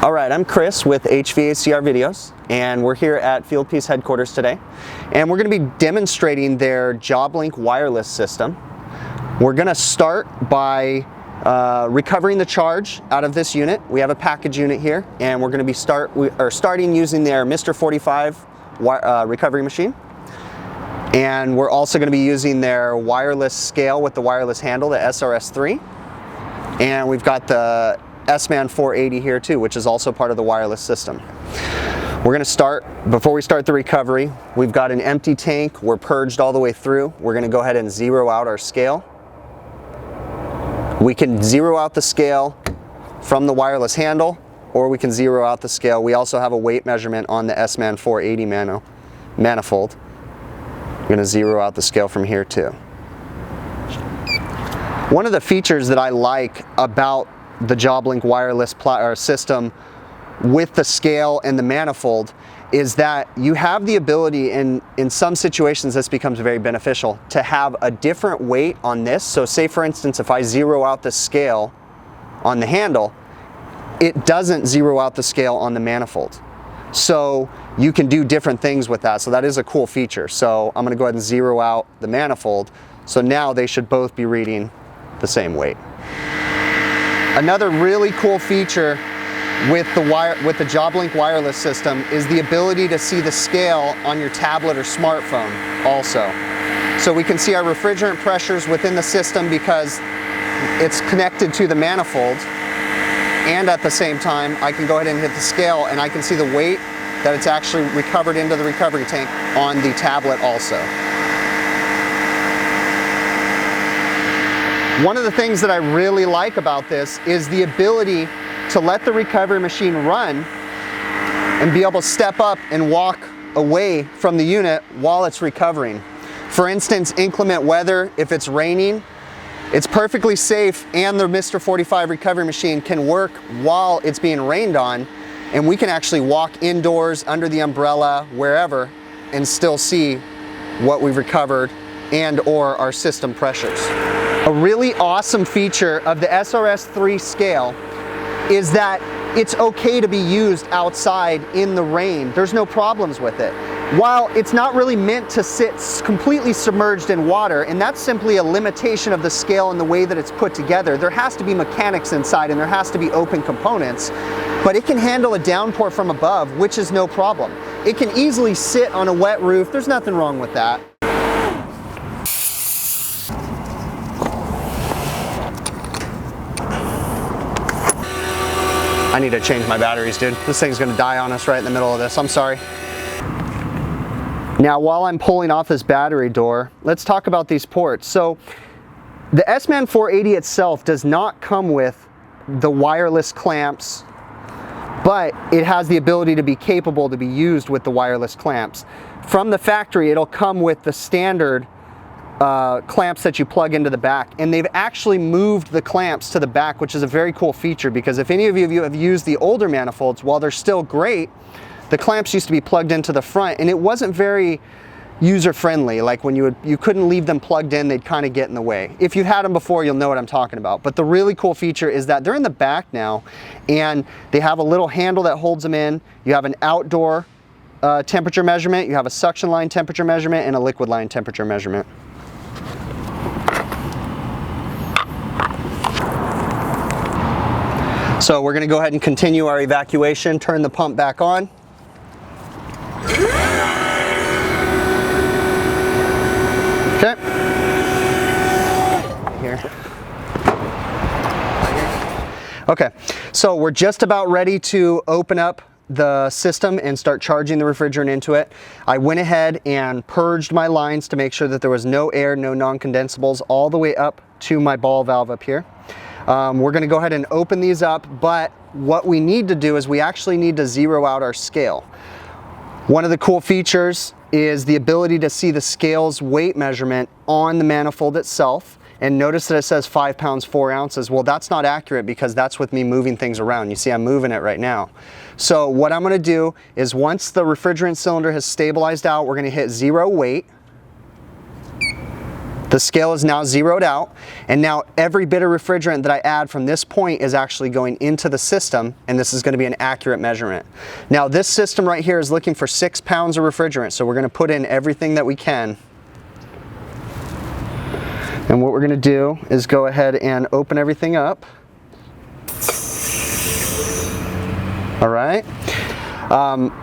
All right, I'm Chris with HVACR Videos, and we're here at Fieldpiece headquarters today, and we're going to be demonstrating their JobLink wireless system. We're going to start by recovering the charge out of this unit. We have a package unit here, and we're going to be starting using their Mr. 45 recovery machine. And we're also going to be using their wireless scale with the wireless handle, the SRS3. And we've got the SM480 here too, which is also part of the wireless system. We're going to start, before we start the recovery, we've got an empty tank. We're purged all the way through. We're going to go ahead and zero out our scale. We can zero out the scale from the wireless handle, or we can zero out the scale. We also have a weight measurement on the SM480 manifold. I'm going to zero out the scale from here too. One of the features that I like about the JobLink wireless system with the scale and the manifold is that you have the ability, in some situations this becomes very beneficial, to have a different weight on this. So say for instance, if I zero out the scale on the handle, it doesn't zero out the scale on the manifold. So you can do different things with that. So that is a cool feature. So I'm going to go ahead and zero out the manifold. So now they should both be reading the same weight. Another really cool feature with the JobLink wireless system is the ability to see the scale on your tablet or smartphone also. So we can see our refrigerant pressures within the system because it's connected to the manifold, and at the same time I can go ahead and hit the scale and I can see the weight that it's actually recovered into the recovery tank on the tablet also. One of the things that I really like about this is the ability to let the recovery machine run and be able to step up and walk away from the unit while it's recovering. For instance, inclement weather, if it's raining, it's perfectly safe, and the Mr. 45 recovery machine can work while it's being rained on, and we can actually walk indoors, under the umbrella, wherever, and still see what we've recovered and or our system pressures. A really awesome feature of the SRS3 scale is that it's okay to be used outside in the rain. There's no problems with it. While it's not really meant to sit completely submerged in water, and that's simply a limitation of the scale and the way that it's put together, there has to be mechanics inside and there has to be open components, but it can handle a downpour from above, which is no problem. It can easily sit on a wet roof. There's nothing wrong with that. I need to change my batteries, dude. This thing's gonna die on us right in the middle of this. I'm sorry. Now, while I'm pulling off this battery door, let's talk about these ports. So the SM480 itself does not come with the wireless clamps, but it has the ability to be capable to be used with the wireless clamps. From the factory, it'll come with the standard clamps that you plug into the back, and they've actually moved the clamps to the back, which is a very cool feature, because if any of you have used the older manifolds, while they're still great, the clamps used to be plugged into the front, and it wasn't very user-friendly. Like when you couldn't leave them plugged in, they'd kind of get in the way. If you've had them before, you'll know what I'm talking about. But the really cool feature is that they're in the back now, and they have a little handle that holds them in. You have an outdoor temperature measurement, you have a suction line temperature measurement, and a liquid line temperature measurement. So we're going to go ahead and continue our evacuation, turn the pump back on. Okay. Here. Okay, so we're just about ready to open up the system and start charging the refrigerant into it. I went ahead and purged my lines to make sure that there was no air, no non-condensables, all the way up to my ball valve up here. We're going to go ahead and open these up, but what we need to do is we actually need to zero out our scale. One of the cool features is the ability to see the scale's weight measurement on the manifold itself, and notice that it says 5 pounds 4 ounces. Well, that's not accurate because that's with me moving things around. You see I'm moving it right now. So what I'm going to do is, once the refrigerant cylinder has stabilized out, we're going to hit zero weight. The scale is now zeroed out, and now every bit of refrigerant that I add from this point is actually going into the system, and this is going to be an accurate measurement. Now this system right here is looking for 6 pounds of refrigerant, so we're going to put in everything that we can. And what we're going to do is go ahead and open everything up. All right.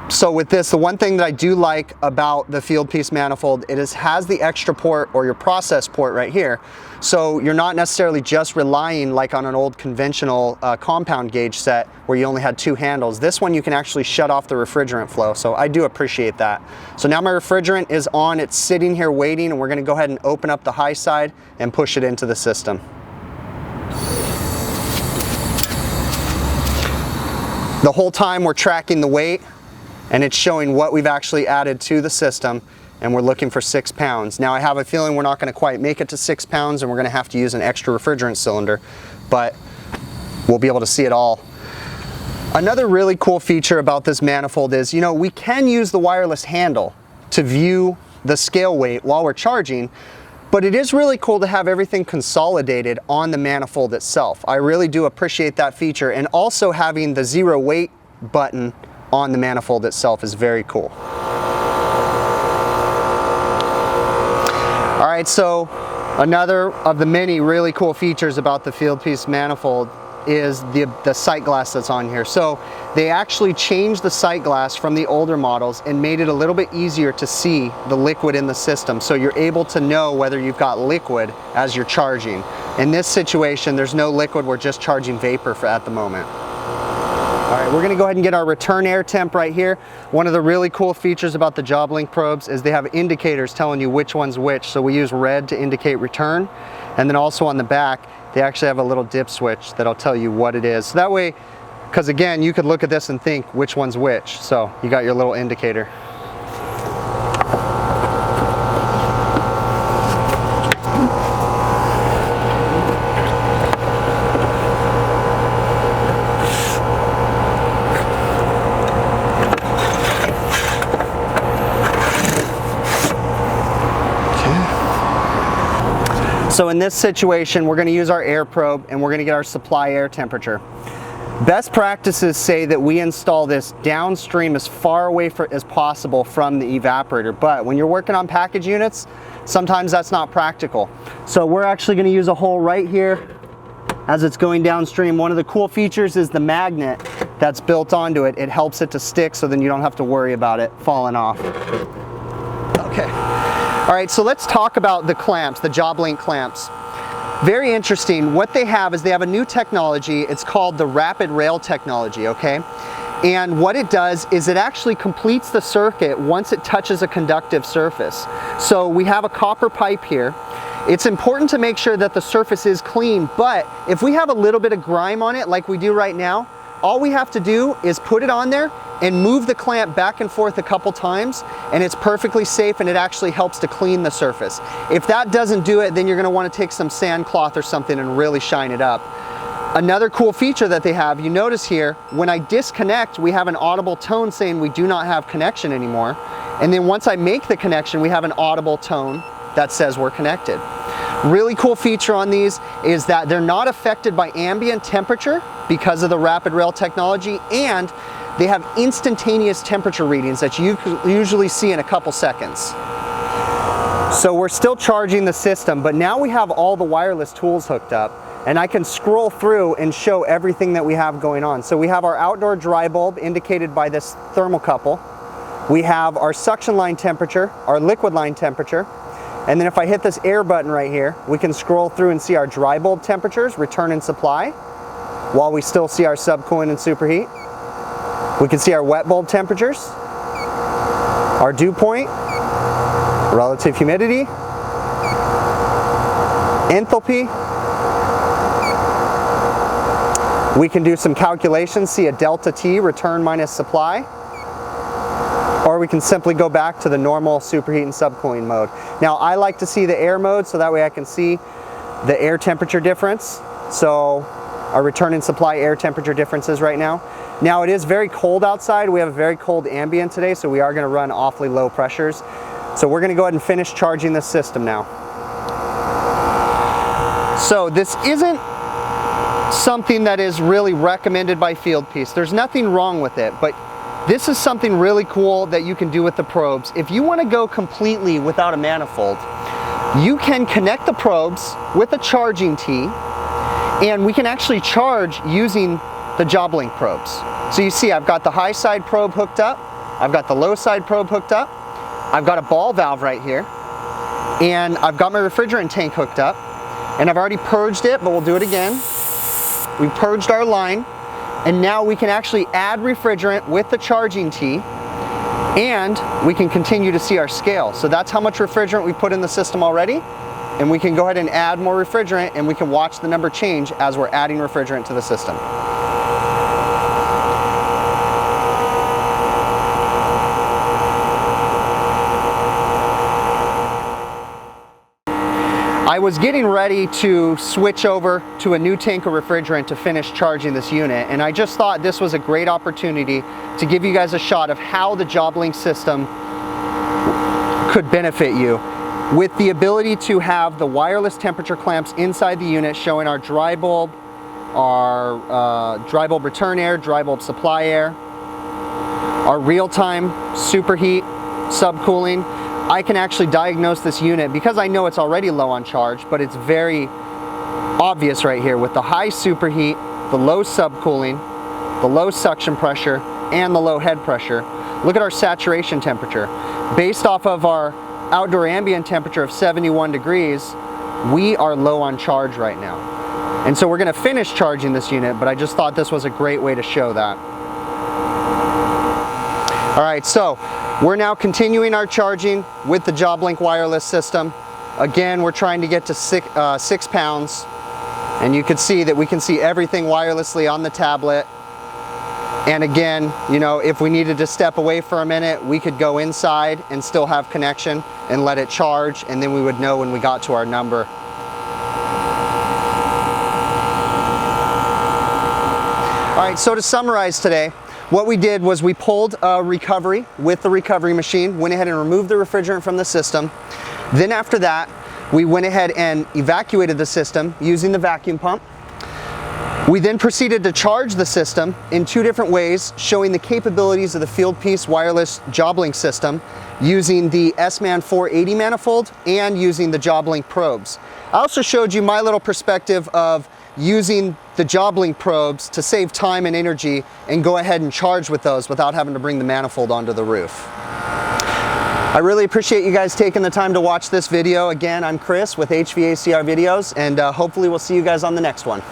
So with this, the one thing that I do like about the Fieldpiece manifold, it has the extra port or your process port right here. So you're not necessarily just relying like on an old conventional compound gauge set where you only had 2 handles. This one you can actually shut off the refrigerant flow, so I do appreciate that. So now my refrigerant is on, it's sitting here waiting, and we're going to go ahead and open up the high side and push it into the system. The whole time we're tracking the weight, and it's showing what we've actually added to the system, and we're looking for 6 pounds. Now I have a feeling we're not going to quite make it to 6 pounds, and we're going to have to use an extra refrigerant cylinder, but we'll be able to see it all. Another really cool feature about this manifold is, you know, we can use the wireless handle to view the scale weight while we're charging, but it is really cool to have everything consolidated on the manifold itself. I really do appreciate that feature, and also having the 0 weight button on the manifold itself is very cool. All right, so another of the many really cool features about the Fieldpiece manifold is the sight glass that's on here. So they actually changed the sight glass from the older models and made it a little bit easier to see the liquid in the system, so you're able to know whether you've got liquid as you're charging. In this situation, there's no liquid, we're just charging vapor at the moment. All right, we're going to go ahead and get our return air temp right here. One of the really cool features about the JobLink probes is they have indicators telling you which one's which. So we use red to indicate return, and then also on the back they actually have a little dip switch that'll tell you what it is. So that way, because again, you could look at this and think which one's which. So you got your little indicator. So in this situation, we're going to use our air probe and we're going to get our supply air temperature. Best practices say that we install this downstream as far away as possible from the evaporator, but when you're working on package units, sometimes that's not practical. So we're actually going to use a hole right here as it's going downstream. One of the cool features is the magnet that's built onto it. It helps it to stick, so then you don't have to worry about it falling off. Okay. All right, so let's talk about the clamps, the JobLink clamps. Very interesting. What they have is they have a new technology. It's called the rapid rail technology, okay? And what it does is it actually completes the circuit once it touches a conductive surface. So we have a copper pipe here. It's important to make sure that the surface is clean, but if we have a little bit of grime on it like we do right now, all we have to do is put it on there and move the clamp back and forth a couple times, and it's perfectly safe, and it actually helps to clean the surface. If that doesn't do it, then you're going to want to take some sand cloth or something and really shine it up. Another cool feature that they have, you notice here, when I disconnect, we have an audible tone saying we do not have connection anymore. And then once I make the connection, we have an audible tone that says we're connected. Really cool feature on these is that they're not affected by ambient temperature because of the rapid rail technology, and they have instantaneous temperature readings that you usually see in a couple seconds. So we're still charging the system, but now we have all the wireless tools hooked up, and I can scroll through and show everything that we have going on. So we have our outdoor dry bulb indicated by this thermocouple. We have our suction line temperature, our liquid line temperature, and then if I hit this air button right here, we can scroll through and see our dry bulb temperatures, return and supply, while we still see our subcooling and superheat. We can see our wet bulb temperatures, our dew point, relative humidity, enthalpy. We can do some calculations, see a delta T, return minus supply, or we can simply go back to the normal superheat and subcooling mode. Now I like to see the air mode, so that way I can see the air temperature difference. So our return and supply air temperature differences right now. Now it is very cold outside. We have a very cold ambient today, so we are going to run awfully low pressures. So we're going to go ahead and finish charging this system now. So this isn't something that is really recommended by Fieldpiece. There's nothing wrong with it, but this is something really cool that you can do with the probes. If you want to go completely without a manifold, you can connect the probes with a charging tee, and we can actually charge using the JobLink probes. So you see I've got the high side probe hooked up, I've got the low side probe hooked up, I've got a ball valve right here, and I've got my refrigerant tank hooked up, and I've already purged it, but we'll do it again. We purged our line, and now we can actually add refrigerant with the charging tee, and we can continue to see our scale. So that's how much refrigerant we put in the system already, and we can go ahead and add more refrigerant, and we can watch the number change as we're adding refrigerant to the system. I was getting ready to switch over to a new tank of refrigerant to finish charging this unit, and I just thought this was a great opportunity to give you guys a shot of how the JobLink system could benefit you, with the ability to have the wireless temperature clamps inside the unit showing our dry bulb, our dry bulb return air, dry bulb supply air, our real-time superheat, subcooling. I can actually diagnose this unit because I know it's already low on charge, but it's very obvious right here with the high superheat, the low subcooling, the low suction pressure, and the low head pressure. Look at our saturation temperature. Based off of our outdoor ambient temperature of 71 degrees, we are low on charge right now. And so we're going to finish charging this unit, but I just thought this was a great way to show that. All right, so we're now continuing our charging with the JobLink wireless system. Again, we're trying to get to 6 pounds, and you can see that we can see everything wirelessly on the tablet. And again, you know, if we needed to step away for a minute, we could go inside and still have connection and let it charge, and then we would know when we got to our number. All right, so to summarize today, what we did was we pulled a recovery with the recovery machine, went ahead and removed the refrigerant from the system. Then after that, we went ahead and evacuated the system using the vacuum pump. We then proceeded to charge the system in 2 different ways, showing the capabilities of the Fieldpiece wireless JobLink system using the SM480V manifold and using the JobLink probes. I also showed you my little perspective of using the JobLink probes to save time and energy and go ahead and charge with those without having to bring the manifold onto the roof. I really appreciate you guys taking the time to watch this video. Again, I'm Chris with HVACR Videos, and hopefully we'll see you guys on the next one.